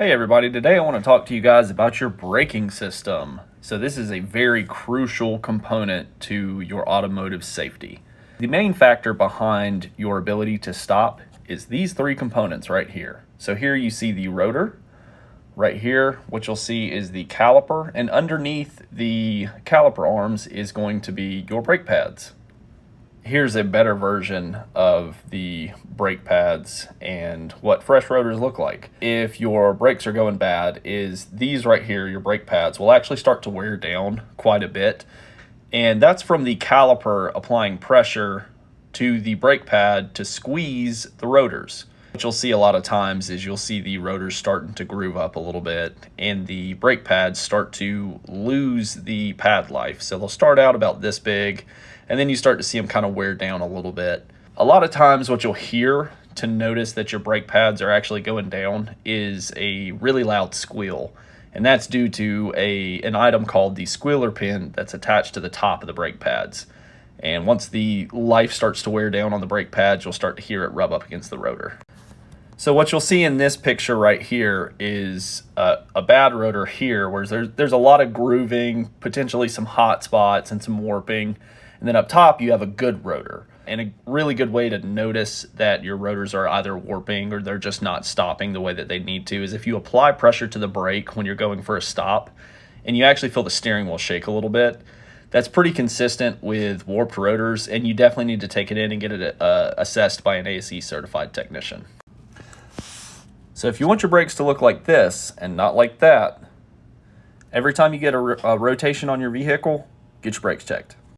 Hey everybody, today I want to talk to you guys about your braking system. So this is a very crucial component to your automotive safety. The main factor behind your ability to stop is these three components right here. So here you see the rotor. Right here, what you'll see is the caliper, and underneath the caliper arms is going to be your brake pads. Here's a better version of the brake pads and what fresh rotors look like. If your brakes are going bad, is these right here, your brake pads, will actually start to wear down quite a bit. And that's from the caliper applying pressure to the brake pad to squeeze the rotors. What you'll see a lot of times is you'll see the rotors starting to groove up a little bit and the brake pads start to lose the pad life. So they'll start out about this big and then you start to see them kind of wear down a little bit. A lot of times what you'll hear to notice that your brake pads are actually going down is a really loud squeal. And that's due to an item called the squealer pin that's attached to the top of the brake pads. And once the life starts to wear down on the brake pads, you'll start to hear it rub up against the rotor. So what you'll see in this picture right here is a bad rotor here, where there's a lot of grooving, potentially some hot spots and some warping. And then up top, you have a good rotor. And a really good way to notice that your rotors are either warping or they're just not stopping the way that they need to is if you apply pressure to the brake when you're going for a stop and you actually feel the steering wheel shake a little bit. That's pretty consistent with warped rotors, and you definitely need to take it in and get it assessed by an ASE certified technician. So if you want your brakes to look like this and not like that, every time you get a rotation on your vehicle, get your brakes checked.